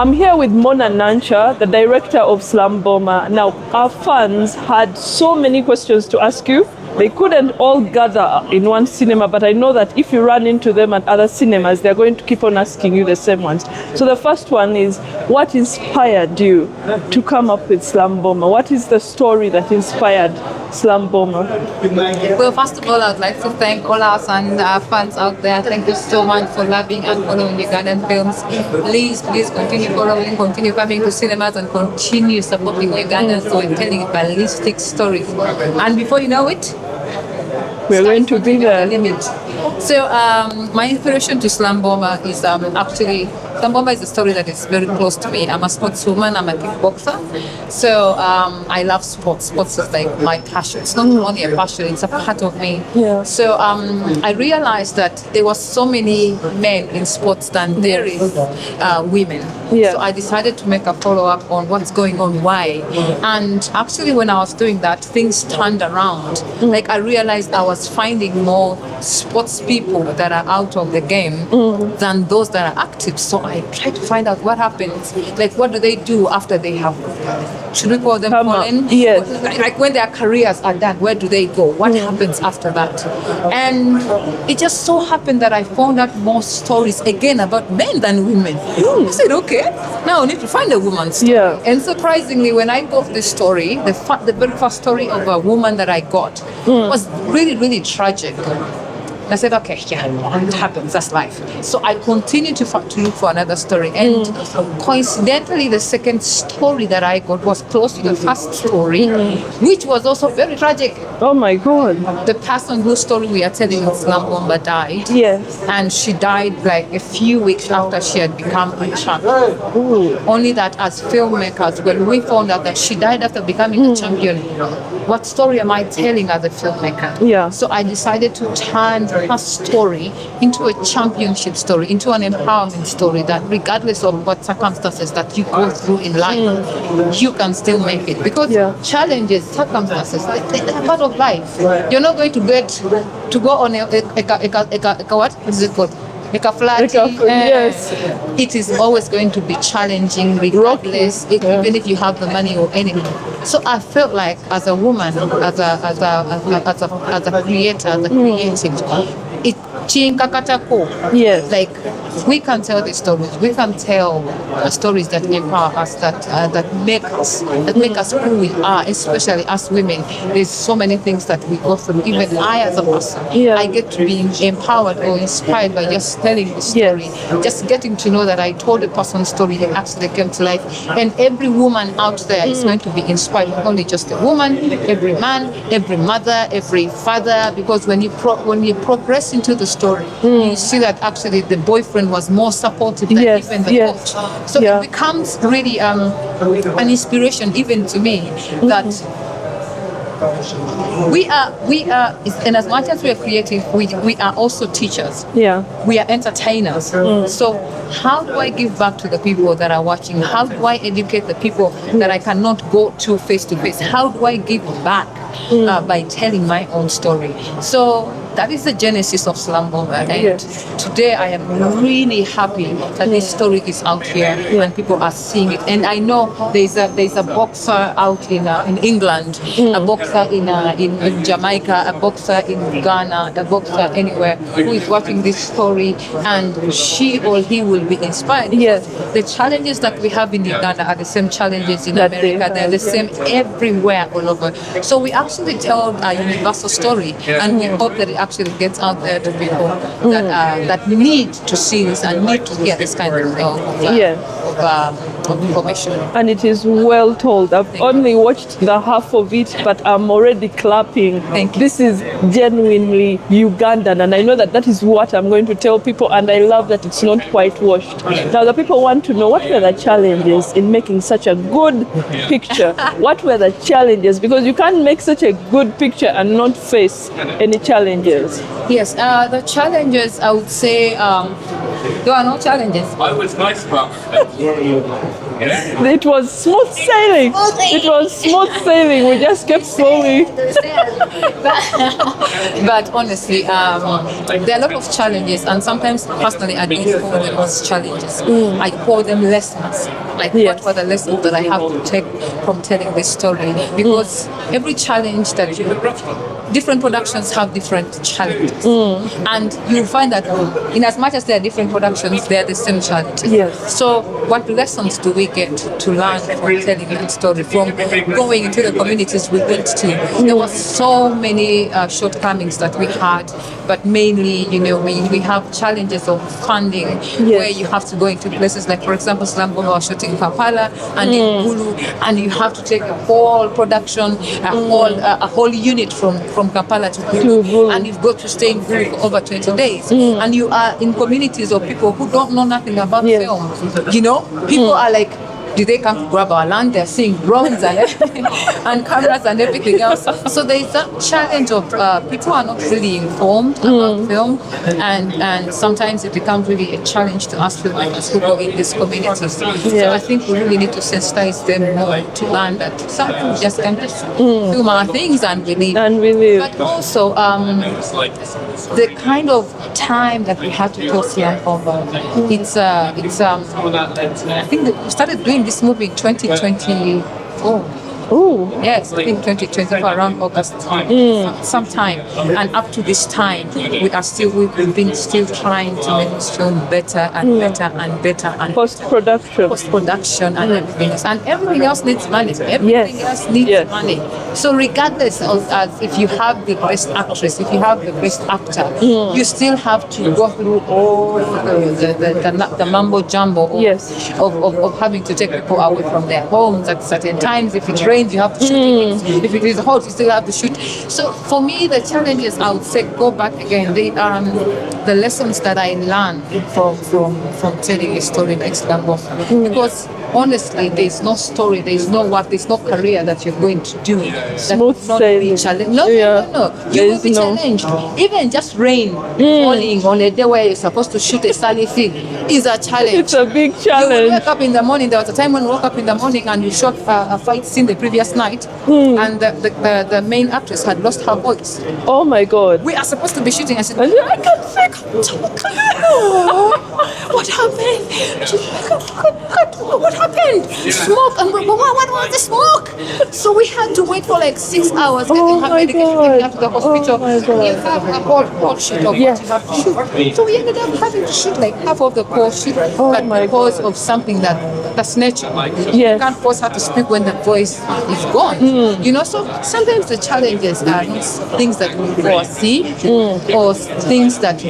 I'm here with Mona Nancha, the director of Slum Bomber. Now, our fans had so many questions to ask you. They couldn't all gather in one cinema, but I know that if you run into them at other cinemas, they're going to keep on asking you the same ones. So the first one is, what inspired you to come up with Slum Bomber? What is the story that inspired Slum Bomber? Well, first of all, I'd like to thank all our fans out there. Thank you so much for loving and following Ugandan films. Please continue following, continue coming to cinemas, and continue supporting Ugandan storytelling, ballistic stories. And before you know it, we're going to be there. So my inspiration to Slum Bomber is actually, Slum Bomber is a story that is very close to me. I'm a sportswoman, I'm a kickboxer. So I love sports. Sports is like my passion. It's not only a passion, it's a part of me. Yeah. So I realized that there were so many men in sports than there is women. Yeah. So I decided to make a follow-up on what's going on, why. And actually when I was doing that, things turned around. Like I realized I was finding more sports people that are out of the game than those that are active. So I tried to find out what happens. Like what do they do after they have, should we call them fallen? Yes. Like when their careers are done, where do they go? What happens after that? And it just so happened that I found out more stories again about men than women. I said, okay, now I need to find a woman's story. Yeah. And surprisingly, when I got this story, the very first story of a woman that I got was really, really tragic. I said, okay, yeah, it happens, that's life. So I continued to look for another story. And coincidentally, the second story that I got was close to the first story, which was also very tragic. Oh my God. The person whose story we are telling in Slum Bomber died. Yes. And she died like a few weeks after she had become a champion. Only that as filmmakers, when we found out that she died after becoming a champion, what story am I telling as a filmmaker? Yeah. So I decided to turn her story into a championship story, into an empowerment story, that regardless of what circumstances that you go through in life, you can still make it. Because challenges, circumstances, they're part of life. You're not going to get to go on a what is it called? Yes. It is always going to be challenging, regardless, even if you have the money or anything. So I felt like, as a woman, as a creator, as a creative, yes, like we can tell the stories. We can tell stories that empower us, that make us who we are, especially as women. There's so many things that we go through. Even I, as a person, I get to be empowered or inspired by just telling the story, just getting to know that I told a person's story that actually came to life. And every woman out there is going to be inspired, not only just a woman, every man, every mother, every father, because when you progress into the story, you see that actually the boyfriend was more supportive than even the coach. So it becomes really an inspiration even to me that we are, and as much as we are creative, we are also teachers. Yeah. We are entertainers. So how do I give back to the people that are watching? How do I educate the people that I cannot go to face to face? How do I give back by telling my own story? So that is the genesis of Slum Bomber. And today I am really happy that this story is out here and people are seeing it. And I know there's a boxer out in England, a boxer in Jamaica, a boxer in Ghana, a boxer anywhere who is watching this story, and she or he will be inspired. Yes. The challenges that we have in Uganda are the same challenges in America. They're the same everywhere, all over. So we actually tell a universal story, and we hope that it actually gets out there to people that need to see this and need to hear this kind of information. And it is well told. I've only watched the half of it, but I'm already clapping. Thank you. This is genuinely Ugandan, and I know that is what I'm going to tell people, and I love that it's not whitewashed. Now the people want to know, what were the challenges in making such a good picture? What were the challenges? Because you can't make such a good picture and not face any challenges. Yes, the challenges, I would say, there are no challenges. I was nice about it. It was smooth sailing. It was smooth sailing. We just kept flowing. But honestly, there are a lot of challenges, and sometimes personally I don't call them as challenges. I call them lessons. Like what were the lessons that I have to take from telling this story? Because every challenge that different productions have different challenges, and you find that in as much as they are different productions, they are the same challenges. Yes. So what lessons do we get to learn from telling that story, from going into the communities we went to? There were so many shortcomings that we had, but mainly, we have challenges of funding, where you have to go into places like, for example, Slum Bomber was shooting in Kampala and in Gulu, and you have to take a whole production, a whole unit from Kampala to Gulu, and you've got to stay in Gulu for over 20 days, and you are in communities of people who don't know nothing about film. People are like, did they come to grab our land? They're seeing drones and everything, and cameras and everything else. So there is that challenge of people are not really informed about film, and sometimes it becomes really a challenge to us filmmakers who go in these communities. So I think we really need to sensitize them more to learn that some people just can just film our things and we leave. But also the kind of time that we have to tell Slum Bomber, it's I think that we started doing this movie in 2024. Oh. Yes, I think 2024 around August, sometime, and up to this time, we've been still trying to make this film better and better and better, and post-production and everything else. And everything else needs money. Everything else needs money. So regardless of if you have the best actress, if you have the best actor, you still have to go through all the mumbo jumbo of having to take people away from their homes at certain times. If it rains, you have to shoot. If it is hot, you still have to shoot. So for me, the challenges, I would say, go back again. The lessons that I learned from telling a story like Slum Bomber. Because honestly, there is no story, there is no work, there is no career that you're going to do that will not be challenged. No. You will be challenged. Even just rain falling on a day where you're supposed to shoot a sunny thing is a challenge. It's a big challenge. You wake up in the morning. There was a time when we woke up in the morning and we shot a fight scene the previous night, and the main actress had lost her voice. Oh my God. We are supposed to be shooting. I said, I can't talk. What happened? What happened? Smoke. And what was the smoke? So we had to wait for like 6 hours, getting her medication, taking her to the hospital. You have a whole shoot of what you have to shoot. So we ended up having to shoot like half of the whole shoot, but because of something that's nature. You can't force her to speak when the voice is gone. So sometimes the challenges are not things that we foresee or things that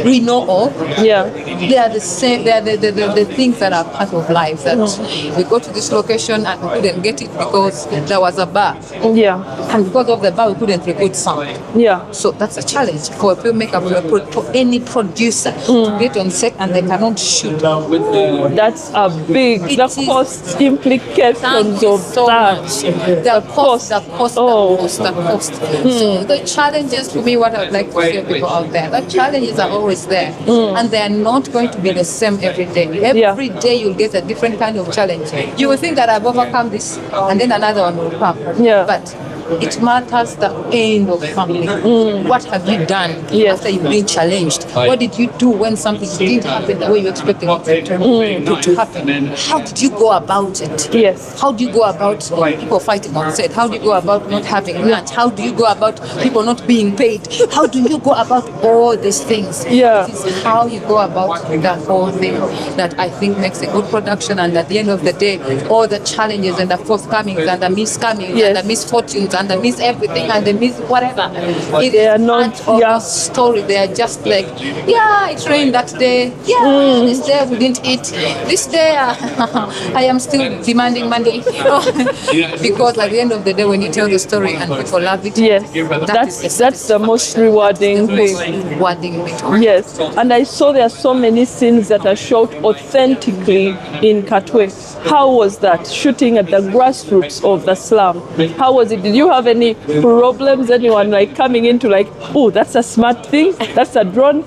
we know of. They are the same. They are the things that are part of life. That we go to this location and we couldn't get it because there was a bar. And because of the bar, we couldn't record sound. So that's a challenge for a filmmaker, for any producer to get on set and they cannot shoot. That's a big. The cost implications of that. The cost. So the challenges for me, what I would like to share people out there, the challenges are always there, and they are not going to be the same every day. Every day you'll get a different kind of challenge. You will think that I've overcome this, and then another one will come. But it matters the end of family. What have you done after you've been challenged? What did you do when something didn't happen the way you expected it to happen? How did you go about it? How do you go about people fighting on set? How do you go about not having lunch? How do you go about people not being paid? How do you go about all these things? It is how you go about that whole thing that I think makes a good production, and at the end of the day, all the challenges and the forthcomings and the miscomings and the misfortunes and the miss everything and the miss whatever. They are not a story. They are just like, it rained that day. This day we didn't eat. This day I am still demanding money. Because at the end of the day, when you tell the story and people love it, that's the most rewarding thing. Yes, and I saw there are so many scenes that are shot authentically in Katwe. How was that shooting at the grassroots of the slum? How was it? Did you have any problems? Anyone like coming into like, oh, that's a smart thing, that's a drone?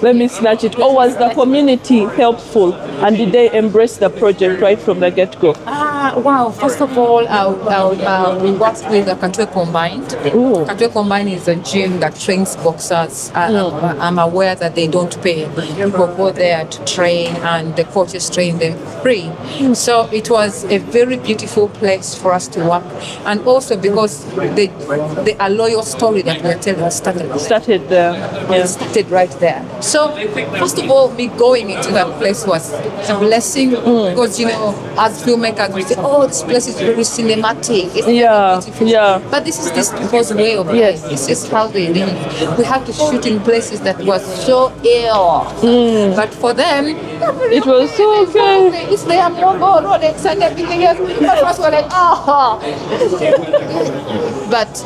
let me snatch it? Or was the community helpful, and did they embrace the project right from the get-go? Wow, first of all, we worked with the Katwe Combined. Ooh. Katwe Combined is a gym that trains boxers. I'm aware that they don't pay. People go there to train, and the coaches train them free. So it was a very beautiful place for us to work. And also because the a loyal story that we're telling Started there. Yeah. started right there. So first of all, me going into that place was a blessing because, as filmmakers, we say, oh, this place is very cinematic. It's Yeah, very beautiful. yeah. But this is this people's way of life. This is how they live. We have to shoot in places that was so ill. But for them, It was so good. it's their mobile Rolex and everything else. At first we're like, oh. But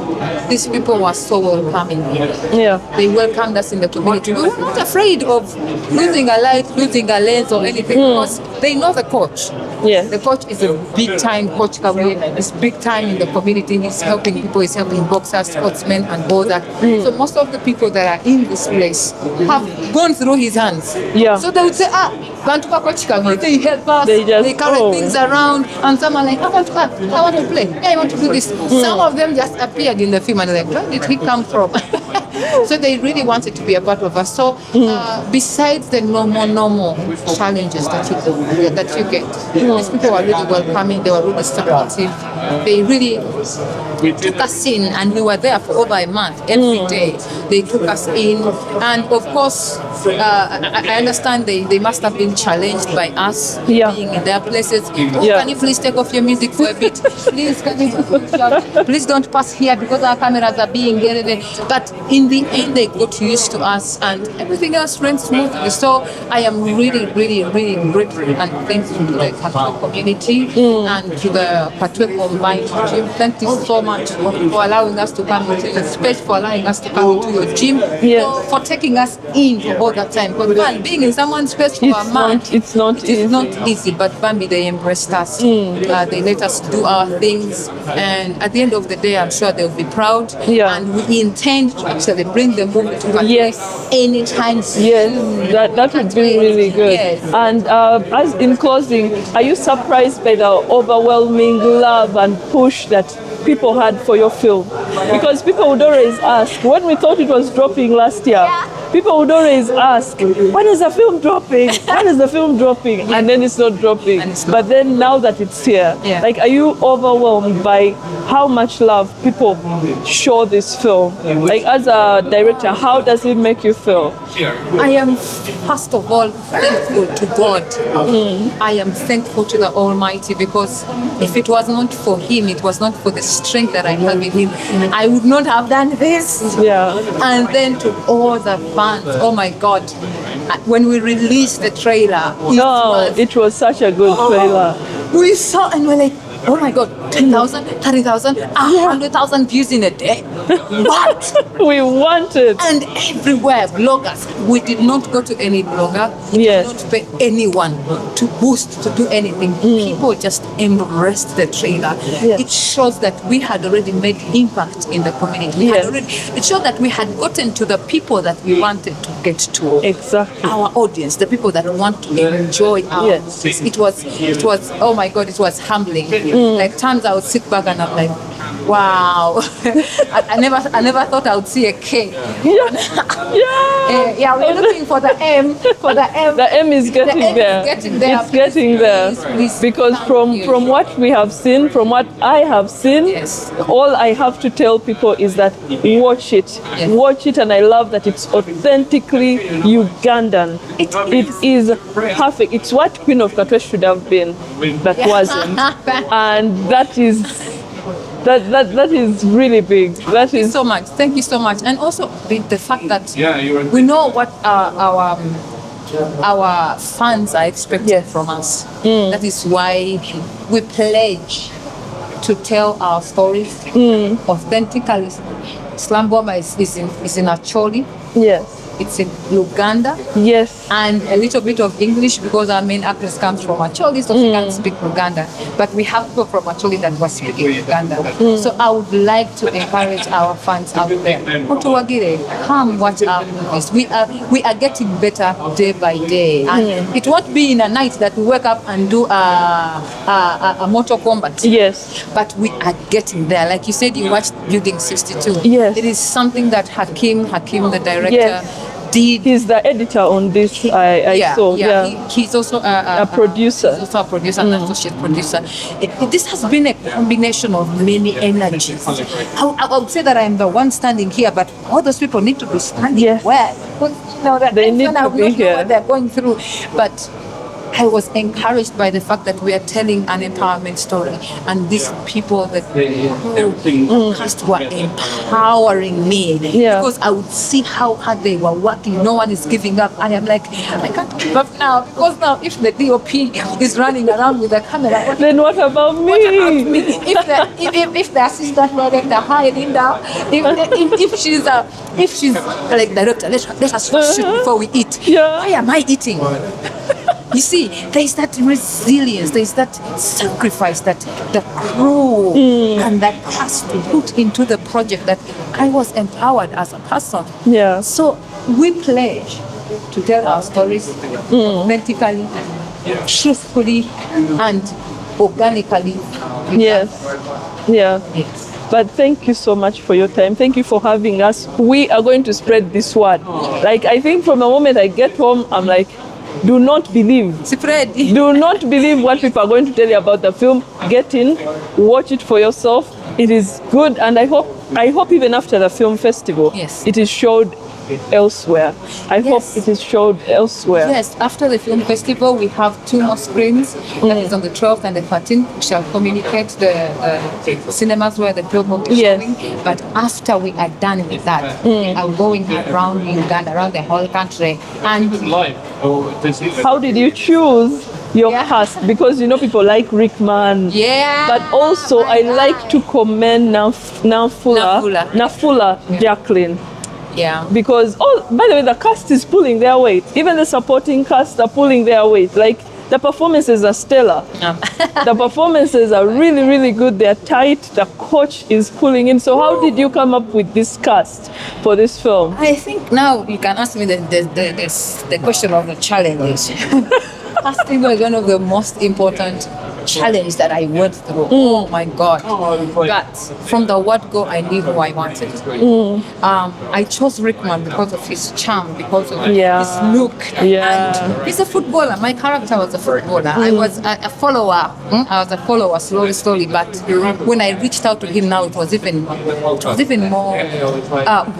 these people were so welcoming. Yeah. They welcomed us in the community. We were not afraid of losing a light, losing a lens or anything because they know the coach. Yes. The coach is a big time coach. He's big time in the community. He's helping people. He's helping boxers, sportsmen, and all that. So most of the people that are in this place have gone through his hands. Yeah. So they would say, Bantu pa coach Kamwe. They help us. They just- carry oh. things around, and some are like, I want to act. I want to play. I want to do this. Some of them just appeared in the film and they're like, where did he come from? So they really wanted to be a part of us. So besides the normal challenges that you get, these people were really welcoming. They were really supportive. They really took us in, and we were there for over a month. Every day they took us in, and of course, I understand they must have been challenged by us being in their places. Can you please take off your music for a bit? Please, can you please don't pass here because our cameras are being getting. But in the end, they got used to us, and everything else went smoothly. So I am really, really, really grateful and thankful to the Katwe community and to the Katwe Combined Gym. Thank you so much for allowing us to come into the space, for allowing us to come into your gym, for taking us in for all that time. Because man, being in someone's space for a month, it's not easy. But Bambi, they embraced us. They let us do our things, and at the end of the day, I'm sure they'll be proud. And we intend to actually bring the movie to anytime soon. Yes, that would be really good. Yes. And as in closing, are you surprised by the overwhelming love and push that people had for your film? Because people would always ask, when we thought it was dropping last year, people would always ask, when is the film dropping? When is the film dropping? And then it's not dropping. But then now that it's here, like, are you overwhelmed by how much love people show this film? Like, as a director, how does it make you feel? I am, first of all, thankful to God. I am thankful to the Almighty, because if it was not for Him, it was not for the strength that I have in Him, I would not have done this. And then to all the fans, oh my God, when we released the trailer, it was such a good trailer. We saw and we're like, oh my God, 10,000, 30,000, 100,000 views in a day. What? We wanted. And everywhere, bloggers. We did not go to any blogger. We did not pay anyone to boost, to do anything. People just embraced the trailer. It shows that we had already made impact in the community. It showed that we had gotten to the people that we wanted to get to. Exactly. Our audience, the people that want to enjoy our movies. It was, oh my God, it was humbling. Like, times I would sit back and I'm like, wow. I never thought I would see a K. We're looking for the M. The M is getting there. It's getting there. Please. Because from what we have seen, from what I have seen, all I have to tell people is that watch it. Watch it, and I love that it's authentically Ugandan. It is perfect. It's what Queen of Katwe should have been, that wasn't. And that is really big. Thank you so much. Thank you so much. And also the fact that we know what our fans are expecting from us. That is why we pledge to tell our stories authentically. Slum Bomber is in Acholi. Yes. it's in Uganda. Yes. And a little bit of English because our main actress comes from Acholi, so she can't speak Uganda. But we have people from Acholi that was speaking Uganda. So I would like to encourage our fans out there. Otuwagire, come watch our movies. We are getting better day by day. And it won't be in a night that we wake up and do a Mortal Kombat. Yes. But we are getting there. Like you said, you watched Building 62. Yes. It is something that Hakim, the director, did. He's the editor on this. I saw. Yeah. He's also a producer. He's also a producer, an associate producer. This has been a combination of many energies. I would say that I am the one standing here, but all those people need to be standing where? That they need to be here. What they're going through, but I was encouraged by the fact that we are telling an empowerment story, and these people that cast were empowering me because I would see how hard they were working. No one is giving up. I am like, I can't give up now because now if the DOP is running around with the camera, then what about me? If the assistant director, hi Linda, if she's like director, let us shoot before we eat. Why am I eating? You see, there is that resilience, there is that sacrifice that the crew and that cast put into the project that I was empowered as a person. Yeah. So we pledge to tell our stories authentically, truthfully, and organically. Yes. Yeah. Yes. But thank you so much for your time. Thank you for having us. We are going to spread this word. Like, I think from the moment I get home, I'm like, do not believe. Spread. Do not believe what people are going to tell you about the film. Get in, watch it for yourself. It is good, and I hope even after the film festival, it is showed elsewhere. I hope it is showed elsewhere. Yes, after the film festival, we have 2 more screens. That is on the 12th and the 13th. We shall communicate the cinemas where the film will be showing. But after we are done with that, we are going around Uganda, around the whole country. And how did you choose your cast? Because people like Rickman. Yeah. But also I like to commend Nafula Jacqueline. Yeah. Because by the way, the cast is pulling their weight. Even the supporting cast are pulling their weight. Like, the performances are stellar. The performances are really, really good. They're tight. The coach is pulling in. So how did you come up with this cast for this film? I think now you can ask me the question of the challenges. Casting was one of the most important challenge that I went through. Oh my God. But from the word go, I knew who I wanted. I chose Rickman because of his charm, because of his look. And he's a footballer. My character was a footballer. I was a follower. I was a follower slowly. But when I reached out to him now, it was even more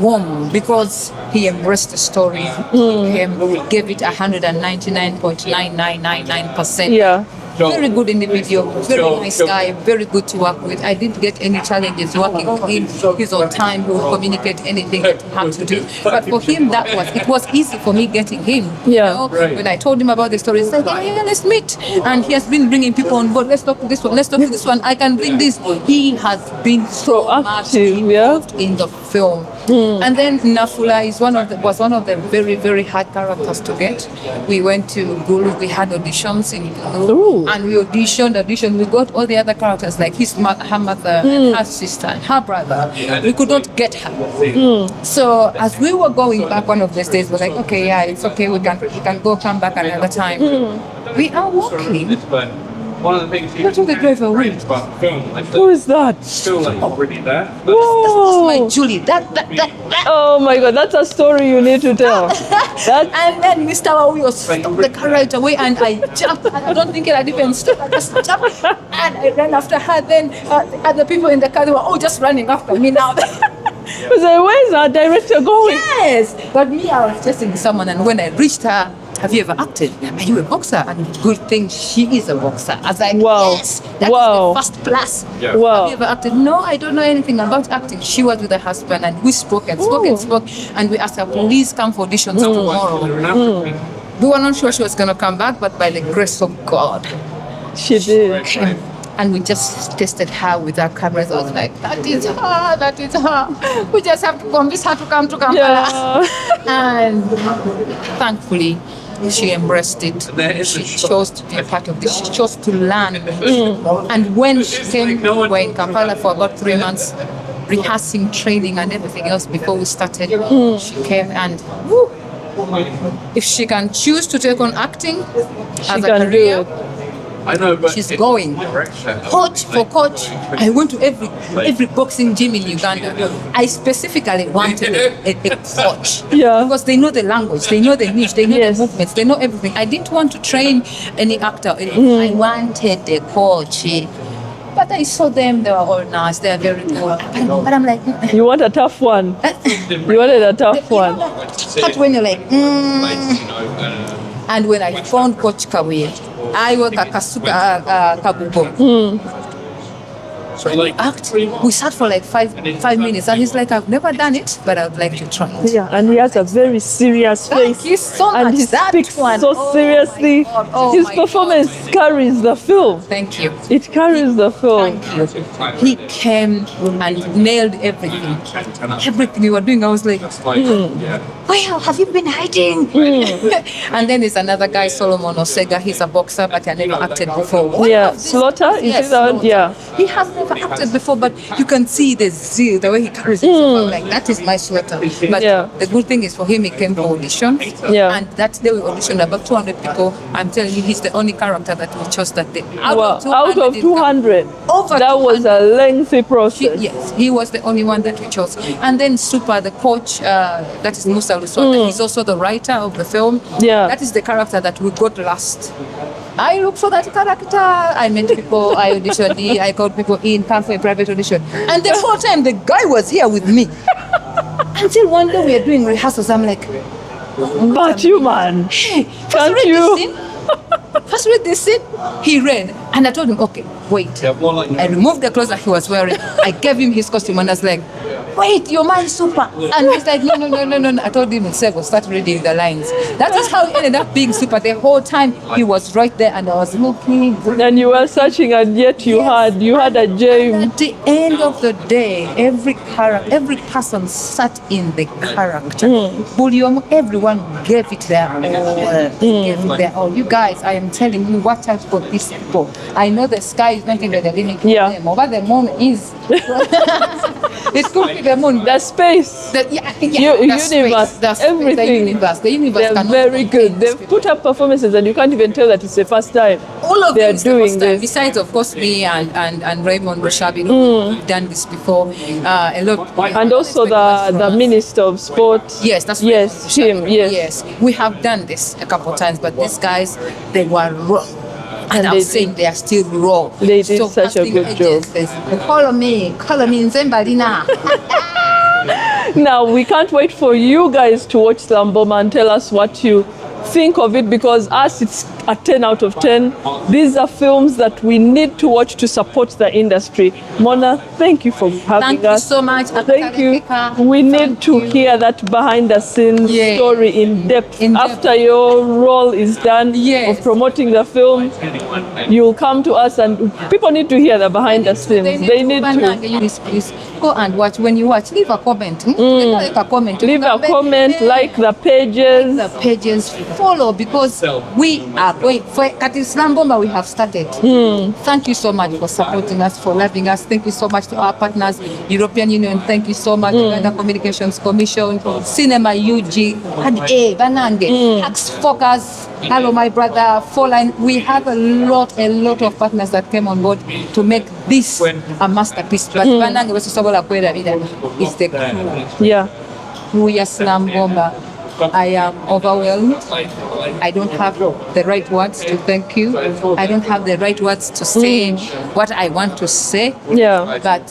warm because he embraced the story. He gave it 199.9999%. Yeah. Very good individual, very nice guy, very good to work with. I didn't get any challenges working with him. He's on time, he will communicate anything that he had to do. But for him, it was easy for me getting him. When I told him about the story, he said, yeah, let's meet. And he has been bringing people on board. Let's talk to this one, let's talk to this one. I can bring this. He has been so much involved in the film. And then Nafula was one of the very, very hard characters to get. We went to Gulu, we had auditions in Gulu, and we auditioned. We got all the other characters, like her mother, and her sister, and her brother. We could not get her. So as we were going back one of these days, we're like, okay, yeah, it's okay, we can come back another time. We are walking. One of the things you What the driver went? Who is that? Still like already there. That's my Julie. That. Oh my God, that's a story you need to tell. And then Mr. Wawi was stopped the car right away, and I jumped. I don't think I'd even stopped. I just jumped, and I ran after her. Then other people in the car, they were just running after me now. Where's our director going? Yes, but me, I was chasing someone, and when I reached her, have you ever acted? Are you a boxer? And good thing she is a boxer. I was like, yes, that is the first plus. Yeah. Wow. Have you ever acted? No, I don't know anything about acting. She was with her husband, and we spoke, and we asked her, please come for auditions tomorrow. We were not sure she was going to come back, but by the grace of God, she did. And we just tested her with our cameras. I was like, that is her. We just have to convince her to come to Kampala. And thankfully, she embraced it. She chose to be a part of this. She chose to learn. And when she came, we were in Kampala for about 3 months, rehearsing, training, and everything else before we started. She came and woo, if she can choose to take on acting as a career, I know, but she's going. Coach for coach. I went to every boxing gym in Uganda. I specifically wanted a coach. Yeah. Because they know the language, they know the niche, they know the movements, they know everything. I didn't want to train any actor. I wanted a coach. But I saw them, they were all nice, they are very good. But I'm like, You want a tough one. You wanted a tough one. But when you're like, And when I found Coach Katwe, I was a Kabubo. So like, We sat for like five minutes, and he's like, I've never done it, but I would like to try it. Yeah, and he has a very serious face. Thank you so and much. he That speaks one. so Oh seriously. my God. Oh His my performance carries the film. Thank you. It carries the film. Thank you. He came and nailed everything. Everything you were doing, I was like, well, have you been hiding? And then there's another guy, Solomon Osega. He's a boxer, but he never acted before. Yeah, Slaughter, is it that one? Yeah. He has never acted before, but you can see the zeal, the way he carries himself. I'm like, that is my sweater. But the good thing is for him, he came for audition. Yeah. And that day we auditioned about 200 people. I'm telling you, he's the only character that we chose that day. Out of 200. Over that was a lengthy process. Yes, he was the only one that we chose. And then Super, the coach, that is Musa Luswanda, he's also the writer of the film. Yeah. That is the character that we got last. I looked for that character. I met people, I auditioned, I called people in, come for a private audition. And the whole time, the guy was here with me. Until one day we are doing rehearsals, I'm like, but you, man, hey, can't you? First read this scene. He read, and I told him, okay, wait. I removed the clothes that he was wearing. I gave him his costume, and I was like, wait, your man Super. And he's like, no. I told him instead, start reading the lines. That is how he ended up being Super. The whole time he was right there, and I was looking. And you were searching, and yet you had a gem. At the end of the day, every person sat in the character. Bulium, everyone gave it their all. Gave it their all. You guys, I am telling you, watch out for these people. I know the sky is not even the limit for them, but the moon is. It's could be the moon. The space. The universe. Everything. The universe. They're very good. They've put up performances, and you can't even tell that it's the first time. All of they're them doing this. Besides, of course, me and Raymond Rashabi, we've done this before. A lot. And also the Minister of Sport. Yes, that's yes, him. Yes. Yes, we have done this a couple of times, but these guys, they were raw. And I'm saying they are still raw. They did such a good job. Call me Nzembalina. Now, we can't wait for you guys to watch Slum Bomber and tell us what you think of it, because us, it's a 10 out of 10. These are films that we need to watch to support the industry. Mona, thank you for having us. Thank you so much. Thank you. We need to hear that behind the scenes story in depth. After your role is done of promoting the film, you'll come to us, and people need to hear the behind the scenes. They need to. Please go and watch. When you watch, leave a comment. Leave a comment. Leave a comment, like the pages. Like the pages. Follow, because we are going for Slum Bomber. We have started. Thank you so much for supporting us, for loving us. Thank you so much to our partners, European Union. Thank you so much, Uganda Communications Commission, Cinema UG, Banange, Hacks Focus. Hello, my brother. Foreline. We have a lot of partners that came on board to make this a masterpiece. But Banange was is the crew. Yeah. We are Slum Bomber. I am overwhelmed. I don't have the right words to thank you. I don't have the right words to say what I want to say. Yeah. But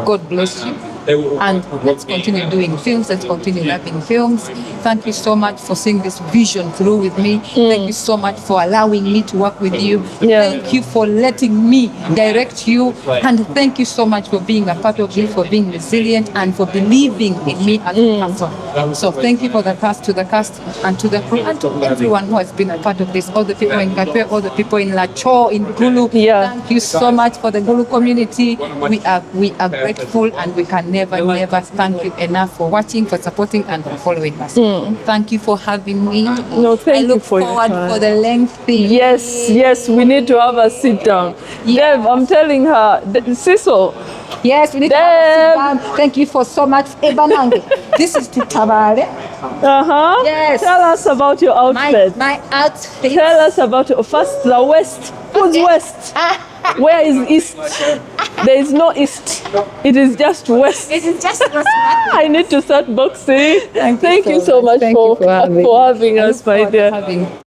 God bless you. and let's continue doing films, let's continue wrapping films. Thank you so much for seeing this vision through with me. Thank you so much for allowing me to work with you. Yeah. Thank you for letting me direct you, and thank you so much for being a part of me, for being resilient, and for believing in me as a person. So thank you for the cast, to the cast, and to the crew, and to everyone who has been a part of this. All the people in Katwe, all the people in Lacho, in Gulu. Yeah. Thank you so much for the Gulu community. We are grateful, and we can never thank you enough for watching, for supporting, and for following us. Thank you for having me. No, thank I you look for your forward time. for the lengthy. Yes, we need to have a sit down. Yeah. Deb, I'm telling her, Cecil. Yes, we need to have a sit down. Thank you for so much. Ebanange. This is Titabale. Yes. Tell us about your outfit. My outfit. Tell us about your first, the West. Who's West? Where is East? There is no East. It is just West. It is just I need to start boxing. Thank you so much Thank for you for having having us, my dear.